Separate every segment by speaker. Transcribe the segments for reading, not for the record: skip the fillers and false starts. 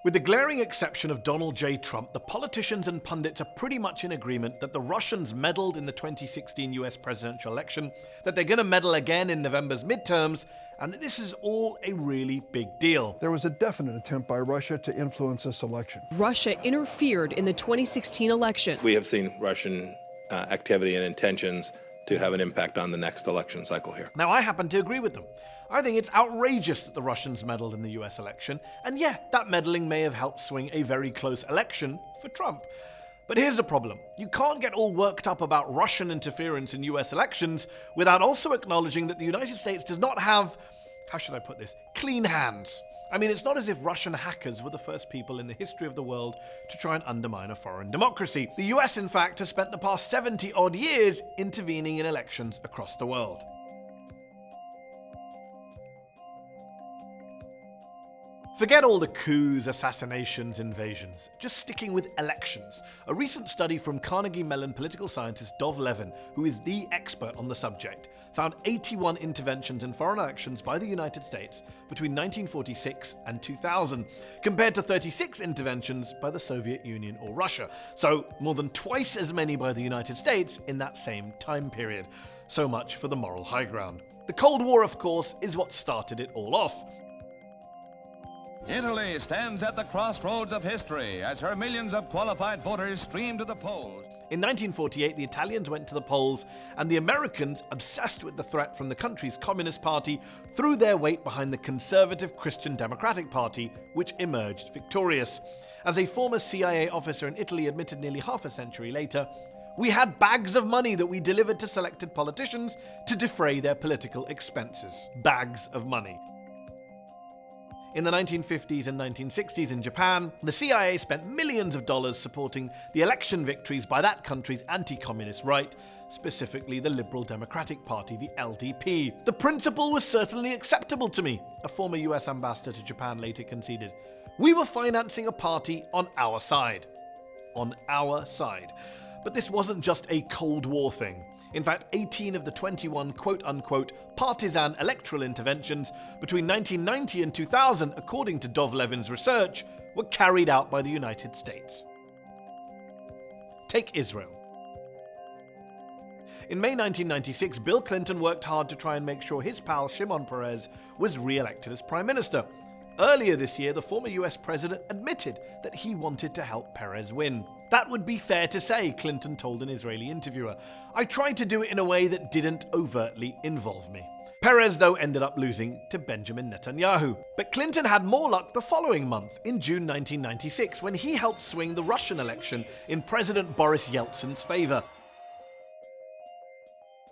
Speaker 1: With the glaring exception of Donald J. Trump, the politicians and pundits are pretty much in agreement that the Russians meddled in the 2016 US presidential election, that they're going to meddle again in November's midterms, and that this is all a really big deal.
Speaker 2: There was a definite attempt by Russia to influence this election.
Speaker 3: Russia interfered in the 2016 election.
Speaker 4: We have seen Russian activity and intentions to have an impact on the next election cycle here.
Speaker 1: Now, I happen to agree with them. I think it's outrageous that the Russians meddled in the US election, and yeah, that meddling may have helped swing a very close election for Trump. But here's the problem. You can't get all worked up about Russian interference in US elections without also acknowledging that the United States does not have, how should I put this, clean hands. I mean, it's not as if Russian hackers were the first people in the history of the world to try and undermine a foreign democracy. The US, in fact, has spent the past 70-odd years intervening in elections across the world. Forget all the coups, assassinations, invasions. Just sticking with elections. A recent study from Carnegie Mellon political scientist Dov Levin, who is the expert on the subject, found 81 interventions in foreign elections by the United States between 1946 and 2000, compared to 36 interventions by the Soviet Union or Russia. So more than twice as many by the United States in that same time period. So much for the moral high ground. The Cold War, of course, is what started it all off.
Speaker 5: Italy stands at the crossroads of history as her millions of qualified voters stream to the polls.
Speaker 1: In 1948, the Italians went to the polls, and the Americans, obsessed with the threat from the country's Communist Party, threw their weight behind the conservative Christian Democratic Party, which emerged victorious. As a former CIA officer in Italy admitted nearly half a century later, we had bags of money that we delivered to selected politicians to defray their political expenses. Bags of money. In the 1950s and 1960s in Japan, the CIA spent millions of dollars supporting the election victories by that country's anti-communist right, specifically the Liberal Democratic Party, the LDP. The principle was certainly acceptable to me, a former US ambassador to Japan later conceded. We were financing a party on our side. On our side. But this wasn't just a Cold War thing. In fact, 18 of the 21 quote-unquote partisan electoral interventions between 1990 and 2000, according to Dov Levin's research, were carried out by the United States. Take Israel. In May 1996, Bill Clinton worked hard to try and make sure his pal Shimon Peres was re-elected as Prime Minister. Earlier this year, the former US president admitted that he wanted to help Peres win. That would be fair to say, Clinton told an Israeli interviewer. I tried to do it in a way that didn't overtly involve me. Peres, though, ended up losing to Benjamin Netanyahu. But Clinton had more luck the following month, in June 1996, when he helped swing the Russian election in President Boris Yeltsin's favor.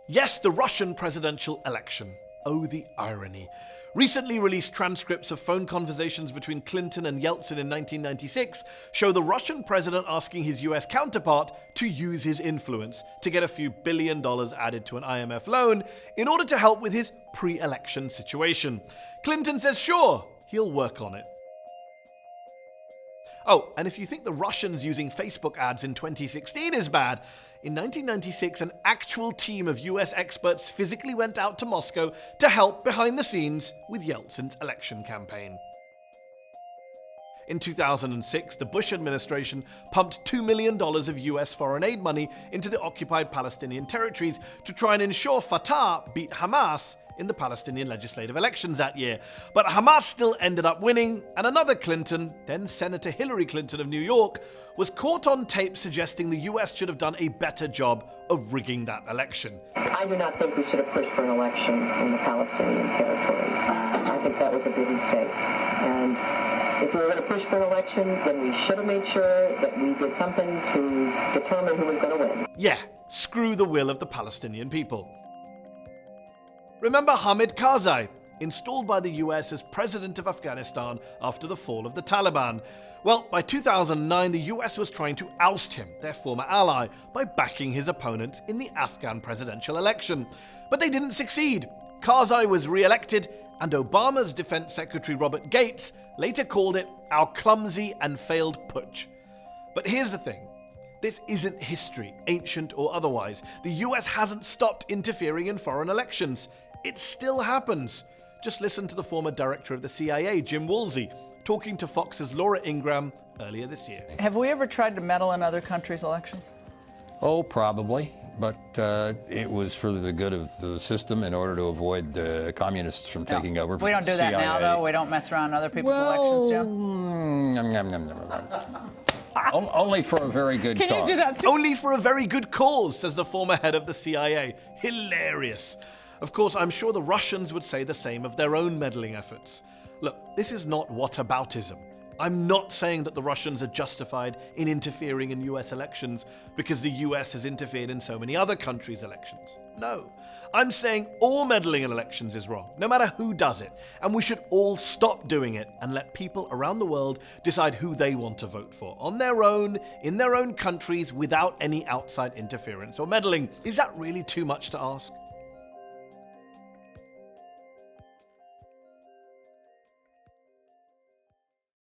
Speaker 1: Yes, the Russian presidential election. Oh, the irony. Recently released transcripts of phone conversations between Clinton and Yeltsin in 1996 show the Russian president asking his US counterpart to use his influence to get a few $1 billion added to an IMF loan in order to help with his pre-election situation. Clinton says sure, he'll work on it. Oh, and if you think the Russians using Facebook ads in 2016 is bad, in 1996 an actual team of US experts physically went out to Moscow to help behind the scenes with Yeltsin's election campaign. In 2006, the Bush administration pumped $2 million of US foreign aid money into the occupied Palestinian territories to try and ensure Fatah beat Hamas in the Palestinian legislative elections that year. But Hamas still ended up winning, and another Clinton, then Senator Hillary Clinton of New York, was caught on tape suggesting the US should have done a better job of rigging that election.
Speaker 6: I do not think we should have pushed for an election in the Palestinian territories. I think that was a big mistake. And if we were going to push for an election, then we should have made sure that we did something to determine who was going to win.
Speaker 1: Yeah, screw the will of the Palestinian people. Remember Hamid Karzai, installed by the US as president of Afghanistan after the fall of the Taliban? Well, by 2009, the US was trying to oust him, their former ally, by backing his opponents in the Afghan presidential election. But they didn't succeed. Karzai was re-elected, and Obama's Defense Secretary Robert Gates later called it our clumsy and failed putsch. But here's the thing. This isn't history, ancient or otherwise. The US hasn't stopped interfering in foreign elections. It still happens. Just listen to the former director of the CIA, Jim Woolsey. talking to Fox's Laura Ingraham earlier this year.
Speaker 7: Have we ever tried to meddle in other countries' elections?
Speaker 8: Oh, probably. But it was for the good of the system in order to avoid the communists from taking over.
Speaker 7: We don't do that now, though. We don't mess around other people's elections, Joe?
Speaker 8: Only for a very good cause.
Speaker 7: Can you do that?
Speaker 1: Only for a very good cause, says the former head of the CIA. Hilarious. Of course, I'm sure the Russians would say the same of their own meddling efforts. Look, this is not whataboutism. I'm not saying that the Russians are justified in interfering in US elections because the US has interfered in so many other countries' elections. No. I'm saying all meddling in elections is wrong, no matter who does it, and we should all stop doing it and let people around the world decide who they want to vote for, on their own, in their own countries, without any outside interference or meddling. Is that really too much to ask?